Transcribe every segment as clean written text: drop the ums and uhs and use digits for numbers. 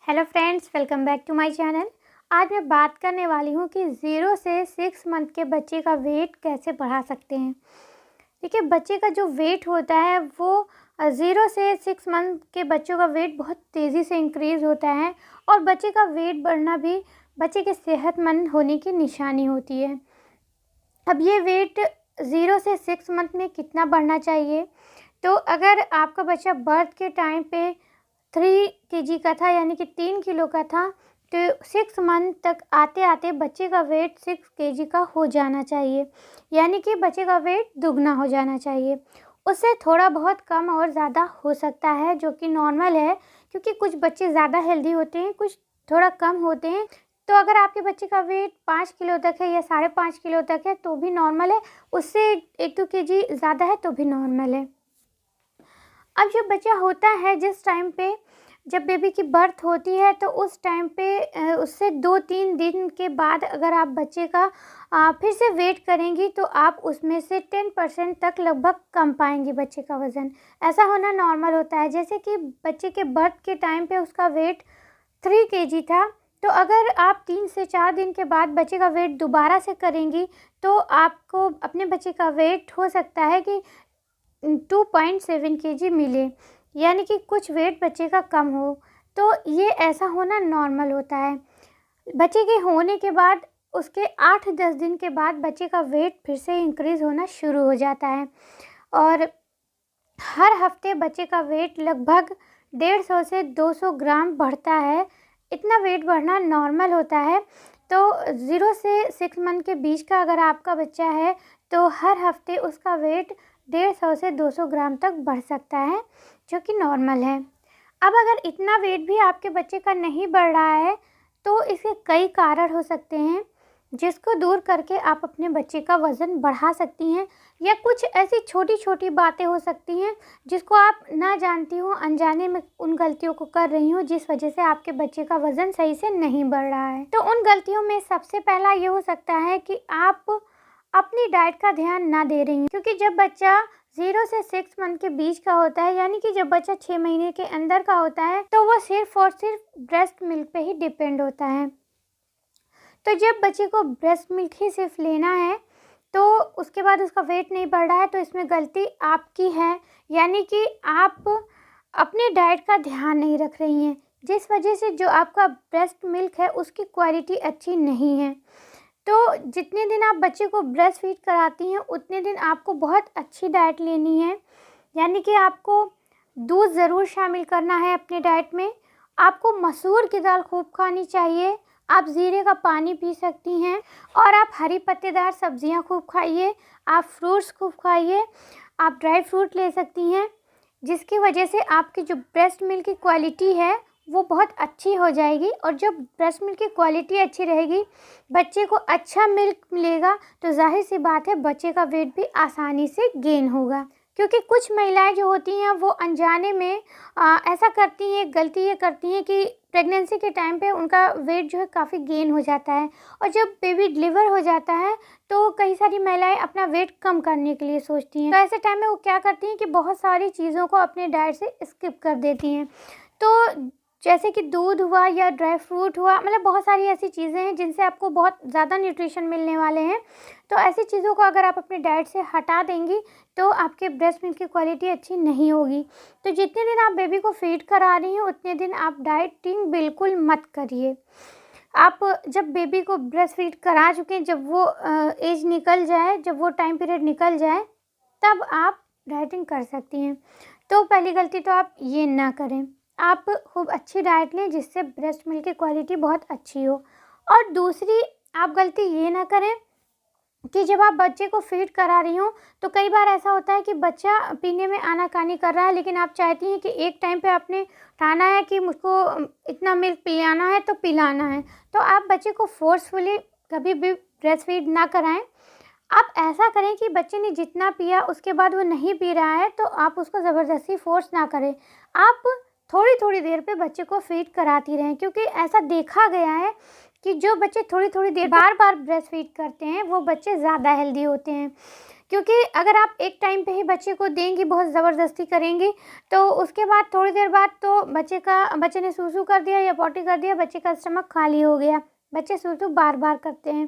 Hello friends, welcome back to my channel. आज मैं बात करने वाली हूँ कि 0 से 6 मंथ के बच्चे का वेट कैसे बढ़ा सकते हैं। देखिए, बच्चे का जो वेट होता है वो 0 से 6 मंथ के बच्चों का वेट बहुत तेज़ी से इंक्रीज़ होता है और बच्चे का वेट बढ़ना भी बच्चे के सेहतमंद होने की निशानी होती है। अब ये वेट 0 से 6 मंथ में कितना बढ़ना चाहिए? तो अगर आपका बच्चा बर्थ के टाइम पे 3 केजी का था, यानी कि 3 किलो का था, तो 6 मंथ तक आते-आते बच्चे का वेट 6 केजी का हो जाना चाहिए, यानी कि बच्चे का वेट दुगना हो जाना चाहिए। उससे थोड़ा बहुत कम और ज़्यादा हो सकता है, जो कि नॉर्मल है, क्योंकि कुछ बच्चे ज़्यादा हेल्दी होते हैं, कुछ थोड़ा कम होते हैं। तो अगर आपके बच्चे का वेट 5 किलो तक है या 5.5 किलो तक है तो भी नॉर्मल है, उससे 1-2 केजी ज़्यादा है तो भी नॉर्मल है। अब जब बच्चा होता है, जिस टाइम पे जब बेबी की बर्थ होती है, तो उस टाइम पे उससे 2-3 दिन के बाद अगर आप बच्चे का फिर से वेट करेंगी तो आप उसमें से 10% तक लगभग कम पाएंगी बच्चे का वज़न। ऐसा होना नॉर्मल होता है। जैसे कि बच्चे के बर्थ के टाइम पे उसका वेट 3 केजी था, तो अगर आप 3 से 4 दिन के बाद बच्चे का वेट दोबारा से करेंगी तो आपको अपने बच्चे का वेट हो सकता है कि 2.7 केजी मिले, यानी कि कुछ वेट बच्चे का कम हो। तो ये ऐसा होना नॉर्मल होता है। बच्चे के होने के बाद उसके 8-10 दिन के बाद बच्चे का वेट फिर से इंक्रीज़ होना शुरू हो जाता है और हर हफ्ते बच्चे का वेट लगभग 150 से 200 ग्राम बढ़ता है। इतना वेट बढ़ना नॉर्मल होता है। तो 0 से 6 मंथ के बीच का अगर आपका बच्चा है तो हर हफ्ते उसका वेट 150 से 200 ग्राम तक बढ़ सकता है, जो कि नॉर्मल है। अब अगर इतना वेट भी आपके बच्चे का नहीं बढ़ रहा है तो इसके कई कारण हो सकते हैं, जिसको दूर करके आप अपने बच्चे का वज़न बढ़ा सकती हैं, या कुछ ऐसी छोटी-छोटी बातें हो सकती हैं जिसको आप ना जानती हो, अनजाने में उन गलतियों को कर रही हो, जिस वजह से आपके बच्चे का वज़न सही से नहीं बढ़ रहा है। तो उन गलतियों में सबसे पहला ये हो सकता है कि आप अपनी डाइट का ध्यान ना दे रही हैं, क्योंकि जब बच्चा 0 से 6 मंथ के बीच का होता है, यानी कि जब बच्चा 6 महीने के अंदर का होता है, तो वो सिर्फ और सिर्फ ब्रेस्ट मिल्क पे ही डिपेंड होता है। तो जब बच्चे को ब्रेस्ट मिल्क ही सिर्फ लेना है तो उसके बाद उसका वेट नहीं बढ़ रहा है, तो इसमें गलती आपकी है, यानी कि आप अपनी डाइट का ध्यान नहीं रख रही हैं, जिस वजह से जो आपका ब्रेस्ट मिल्क है उसकी क्वालिटी अच्छी नहीं है। तो जितने दिन आप बच्चे को ब्रेस्ट फीड कराती हैं उतने दिन आपको बहुत अच्छी डाइट लेनी है, यानी कि आपको दूध ज़रूर शामिल करना है अपने डाइट में। आपको मसूर की दाल खूब खानी चाहिए, आप ज़ीरे का पानी पी सकती हैं और आप हरी पत्तेदार सब्जियां खूब खाइए, आप फ्रूट्स खूब खाइए, आप ड्राई फ्रूट ले सकती हैं, जिसकी वजह से आपकी जो ब्रेस्ट मिल्क की क्वालिटी है वो बहुत अच्छी हो जाएगी। और जब ब्रेस्ट मिल्क की क्वालिटी अच्छी रहेगी, बच्चे को अच्छा मिल्क मिलेगा, तो जाहिर सी बात है बच्चे का वेट भी आसानी से गेन होगा। क्योंकि कुछ महिलाएं जो होती हैं वो अनजाने में ऐसा करती हैं, गलती ये करती हैं कि प्रेगनेंसी के टाइम पे उनका वेट जो है काफ़ी गेन हो जाता है, और जब बेबी डिलीवर हो जाता है तो कई सारी महिलाएं अपना वेट कम करने के लिए सोचती हैं। तो ऐसे टाइम में वो क्या करती हैं कि बहुत सारी चीज़ों को अपने डाइट से स्किप कर देती हैं। तो जैसे कि दूध हुआ या ड्राई फ्रूट हुआ, मतलब बहुत सारी ऐसी चीज़ें हैं जिनसे आपको बहुत ज़्यादा न्यूट्रिशन मिलने वाले हैं। तो ऐसी चीज़ों को अगर आप अपने डाइट से हटा देंगी तो आपके ब्रेस्ट मिल्क की क्वालिटी अच्छी नहीं होगी। तो जितने दिन आप बेबी को फीड करा रही हैं उतने दिन आप डाइटिंग बिल्कुल मत करिए। आप जब बेबी को ब्रेस्ट फीड करा चुके, जब वो एज निकल जाए, जब वो टाइम पीरियड निकल जाए, तब आप डाइटिंग कर सकती हैं। तो पहली गलती तो आप ये ना करें, आप खूब अच्छी डाइट लें जिससे ब्रेस्ट मिल्क की क्वालिटी बहुत अच्छी हो। और दूसरी आप गलती ये ना करें कि जब आप बच्चे को फीड करा रही हो तो कई बार ऐसा होता है कि बच्चा पीने में आनाकानी कर रहा है, लेकिन आप चाहती हैं कि एक टाइम पे आपने ठाना है कि मुझको इतना मिल्क पिलाना है तो पिलाना है, तो आप बच्चे को फोर्सफुली कभी भी ब्रेस्ट फीड ना कराएं। आप ऐसा करें कि बच्चे ने जितना पिया उसके बाद वो नहीं पी रहा है तो आप उसको ज़बरदस्ती फोर्स ना करें। आप थोड़ी थोड़ी देर पे बच्चे को फीड कराती रहें, क्योंकि ऐसा देखा गया है कि जो बच्चे थोड़ी थोड़ी देर बार बार ब्रेस्ट फीड करते हैं वो बच्चे ज़्यादा हेल्दी होते हैं। क्योंकि अगर आप एक टाइम पे ही बच्चे को देंगी, बहुत ज़बरदस्ती करेंगी, तो उसके बाद थोड़ी देर बाद तो बच्चे ने सूसू कर दिया या पॉटी कर दिया, बच्चे का स्टमक खाली हो गया। बच्चे सूसू बार-बार करते हैं,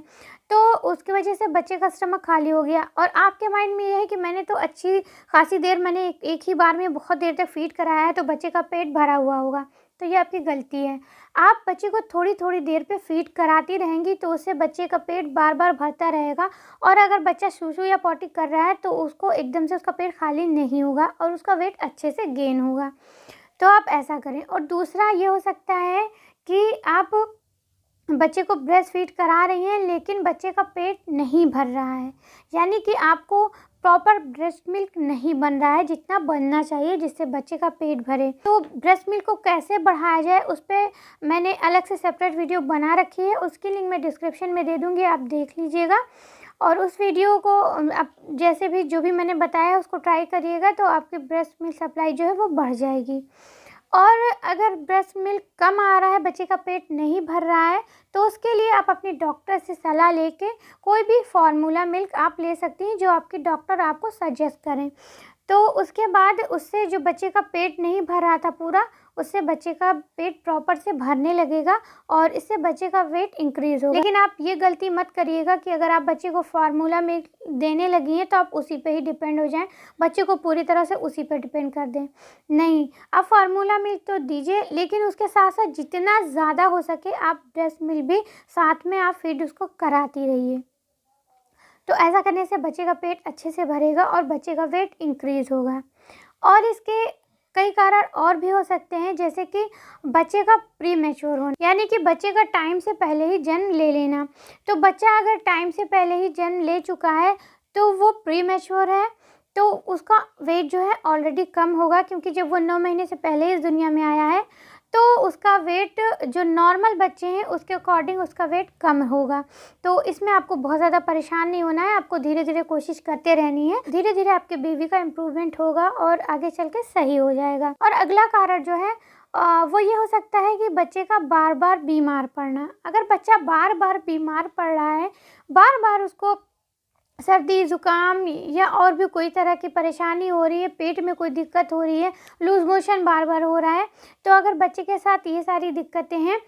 तो उसकी वजह से बच्चे का स्टमक खाली हो गया और आपके माइंड में ये है कि मैंने तो अच्छी खासी देर मैंने एक ही बार में बहुत देर तक फ़ीड कराया है, तो बच्चे का पेट भरा हुआ होगा। तो ये आपकी गलती है। आप बच्चे को थोड़ी-थोड़ी देर पे फ़ीड कराती रहेंगी, तो उससे बच्चे का पेट बार-बार भरता रहेगा और अगर बच्चा सूसू या पॉटी कर रहा है, तो उसको एकदम से उसका पेट खाली नहीं होगा और उसका वेट अच्छे से गेन होगा। तो आप ऐसा करें। और दूसरा ये हो सकता है कि आप बच्चे को ब्रेस्ट फीड करा रही हैं, लेकिन बच्चे का पेट नहीं भर रहा है, यानी कि आपको प्रॉपर ब्रेस्ट मिल्क नहीं बन रहा है जितना बनना चाहिए, जिससे बच्चे का पेट भरे। तो ब्रेस्ट मिल्क को कैसे बढ़ाया जाए, उस पर मैंने अलग से सेपरेट वीडियो बना रखी है, उसकी लिंक मैं डिस्क्रिप्शन में दे दूँगी, आप देख लीजिएगा। और उस वीडियो को आप जैसे भी जो भी मैंने बताया उसको ट्राई करिएगा, तो आपकी ब्रेस्ट मिल्क सप्लाई जो है वो बढ़ जाएगी। और अगर ब्रेस्ट मिल्क कम आ रहा है, बच्चे का पेट नहीं भर रहा है, तो उसके लिए आप अपने डॉक्टर से सलाह लेके कोई भी फार्मूला मिल्क आप ले सकती हैं, जो आपके डॉक्टर आपको सजेस्ट करें। तो उसके बाद उससे जो बच्चे का पेट नहीं भर रहा था पूरा, उससे बच्चे का पेट प्रॉपर से भरने लगेगा और इससे बच्चे का वेट इंक्रीज़ होगा। लेकिन आप ये गलती मत करिएगा कि अगर आप बच्चे को फार्मूला मिल्क देने लगी हैं तो आप उसी पे ही डिपेंड हो जाएं, बच्चे को पूरी तरह से उसी पे डिपेंड कर दें। नहीं, आप फार्मूला मिल्क तो दीजिए, लेकिन उसके साथ साथ जितना ज़्यादा हो सके आप ब्रेस्ट मिल्क भी साथ में आप फीड उसको कराती रहिए। तो ऐसा करने से बच्चे का पेट अच्छे से भरेगा और बच्चे का वेट इंक्रीज़ होगा। और इसके कई कारण और भी हो सकते हैं, जैसे कि बच्चे का प्री मैच्योर होना, यानी कि बच्चे का टाइम से पहले ही जन्म ले लेना। तो बच्चा अगर टाइम से पहले ही जन्म ले चुका है तो वो प्री मैच्योर है, तो उसका वेट जो है ऑलरेडी कम होगा, क्योंकि जब वो 9 महीने से पहले इस दुनिया में आया है तो उसका वेट जो नॉर्मल बच्चे हैं उसके अकॉर्डिंग उसका वेट कम होगा। तो इसमें आपको बहुत ज़्यादा परेशान नहीं होना है, आपको धीरे धीरे कोशिश करते रहनी है, धीरे धीरे आपके बेबी का इम्प्रूवमेंट होगा और आगे चल के सही हो जाएगा। और अगला कारण जो है वो ये हो सकता है कि बच्चे का बार बार बीमार पड़ना। अगर बच्चा बार बार बीमार पड़ रहा है, बार बार उसको सर्दी ज़ुकाम या और भी कोई तरह की परेशानी हो रही है, पेट में कोई दिक्कत हो रही है, लूज़ मोशन बार बार हो रहा है, तो अगर बच्चे के साथ ये सारी दिक्कतें हैं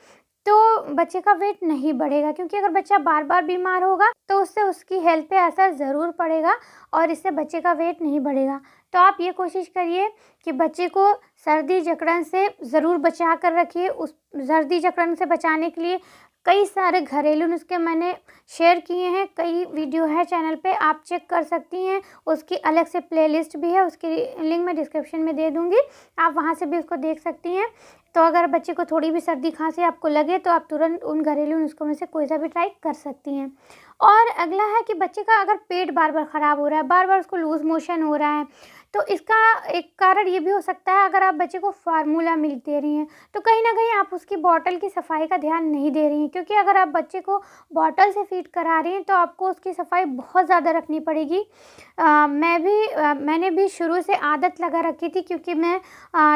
तो बच्चे का वेट नहीं बढ़ेगा। क्योंकि अगर बच्चा बार बार बीमार होगा तो उससे उसकी हेल्थ पे असर ज़रूर पड़ेगा और इससे बच्चे का वेट नहीं बढ़ेगा। तो आप ये कोशिश करिए कि बच्चे को सर्दी जकड़न से ज़रूर बचा कर रखिए। उस सर्दी जकड़न से बचाने के लिए कई सारे घरेलू नुस्खे मैंने शेयर किए हैं, कई वीडियो है चैनल पे, आप चेक कर सकती हैं। उसकी अलग से प्लेलिस्ट भी है, उसकी लिंक मैं डिस्क्रिप्शन में दे दूँगी, आप वहाँ से भी उसको देख सकती हैं। तो अगर बच्चे को थोड़ी भी सर्दी खांसी आपको लगे तो आप तुरंत उन घरेलू नुस्खों में से कोई सा भी ट्राई कर सकती हैं। और अगला है कि बच्चे का अगर पेट बार बार ख़राब हो रहा है, बार बार उसको लूज़ मोशन हो रहा है, तो इसका एक कारण ये भी हो सकता है, अगर आप बच्चे को फार्मूला मिल्क दे रही हैं तो कहीं ना कहीं आप उसकी बॉटल की सफाई का ध्यान नहीं दे रही हैं। क्योंकि अगर आप बच्चे को बॉटल से फीड करा रही हैं तो आपको उसकी सफाई बहुत ज़्यादा रखनी पड़ेगी। मैंने भी शुरू से आदत लगा रखी थी, क्योंकि मैं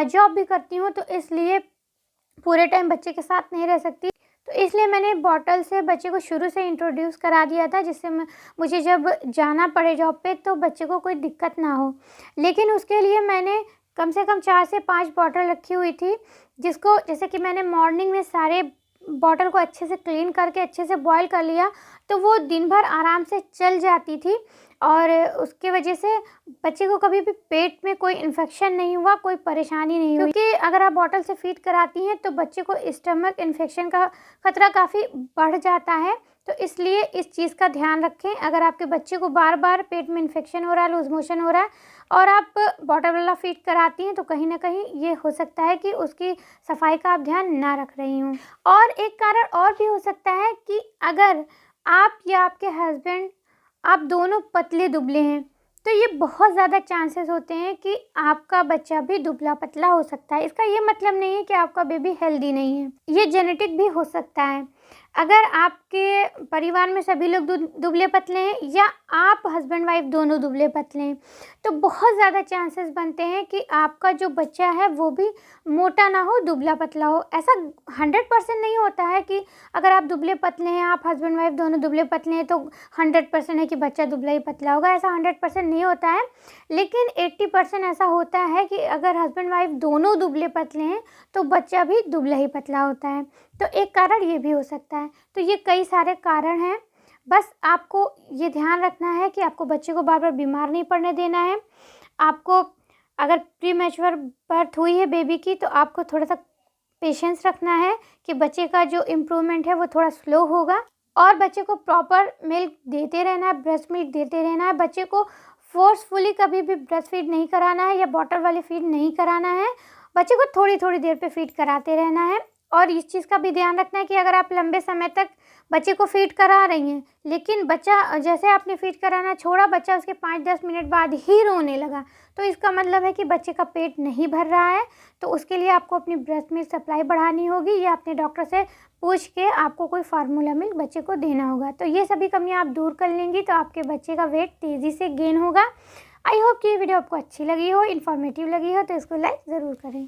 जॉब भी करती हूँ, तो इसलिए पूरे टाइम बच्चे के साथ नहीं रह सकती, तो इसलिए मैंने बॉटल से बच्चे को शुरू से इंट्रोड्यूस करा दिया था, जिससे मुझे जब जाना पड़े जॉब पे तो बच्चे को कोई दिक्कत ना हो। लेकिन उसके लिए मैंने कम से कम 4 से 5 बॉटल रखी हुई थी, जिसको जैसे कि मैंने मॉर्निंग में सारे बॉटल को अच्छे से क्लीन करके अच्छे से बॉईल कर लिया, तो वो दिन भर आराम से चल जाती थी और उसकी वजह से बच्चे को कभी भी पेट में कोई इन्फेक्शन नहीं हुआ, कोई परेशानी नहीं हुई। क्योंकि अगर आप बॉटल से फीड कराती हैं तो बच्चे को स्टमक इन्फेक्शन का खतरा काफ़ी बढ़ जाता है, तो इसलिए इस चीज़ का ध्यान रखें। अगर आपके बच्चे को बार बार पेट में इन्फेक्शन हो रहा है, लूज़ मोशन हो रहा है और आप बॉटल वाला फीड कराती हैं, तो कहीं ना कहीं ये हो सकता है कि उसकी सफाई का आप ध्यान ना रख रही हूँ। और एक कारण और भी हो सकता है कि अगर आप या आपके हस्बैंड आप दोनों पतले दुबले हैं, तो ये बहुत ज़्यादा चांसेस होते हैं कि आपका बच्चा भी दुबला पतला हो सकता है। इसका ये मतलब नहीं है कि आपका बेबी हेल्दी नहीं है, ये जेनेटिक भी हो सकता है। अगर आपके परिवार में सभी लोग दुबले पतले हैं या आप हस्बैंड वाइफ दोनों दुबले पतले हैं, तो बहुत ज़्यादा चांसेस बनते हैं कि आपका जो बच्चा है वो भी मोटा ना हो, दुबला पतला हो। ऐसा 100% नहीं होता है कि अगर आप दुबले पतले हैं, आप हस्बैंड वाइफ दोनों दुबले पतले हैं, तो 100% है कि बच्चा दुबला ही पतला होगा। ऐसा 100% नहीं होता है, लेकिन 80% ऐसा होता है कि अगर हस्बैंड वाइफ दोनों दुबले पतले हैं तो बच्चा भी दुबला ही पतला होता है। तो एक कारण ये भी हो सकता है। तो ये कई सारे कारण हैं, बस आपको ये ध्यान रखना है कि आपको बच्चे को बार बार बीमार नहीं पड़ने देना है। आपको अगर प्रीमैच्योर बर्थ हुई है बेबी की, तो आपको थोड़ा सा पेशेंस रखना है कि बच्चे का जो इम्प्रूवमेंट है वो थोड़ा स्लो होगा, और बच्चे को प्रॉपर मिल्क देते रहना है, ब्रेस्ट मिल्क देते रहना है। बच्चे को फोर्सफुली कभी भी ब्रेस्ट फीड नहीं कराना है या बॉटल वाली फीड नहीं कराना है। बच्चे को थोड़ी थोड़ी देर पे फीड कराते रहना है। और इस चीज़ का भी ध्यान रखना है कि अगर आप लंबे समय तक बच्चे को फीड करा रही हैं, लेकिन बच्चा जैसे आपने फीड कराना छोड़ा, बच्चा उसके 5-10 मिनट बाद ही रोने लगा, तो इसका मतलब है कि बच्चे का पेट नहीं भर रहा है। तो उसके लिए आपको अपनी ब्रेस्ट मिल्क सप्लाई बढ़ानी होगी या अपने डॉक्टर से पूछ के आपको कोई फार्मूला मिल्क बच्चे को देना होगा। तो ये सभी कमियाँ आप दूर कर लेंगी तो आपके बच्चे का वेट तेज़ी से गेन होगा। आई होप कि ये वीडियो आपको अच्छी लगी हो, इन्फॉर्मेटिव लगी हो, तो इसको लाइक ज़रूर करें।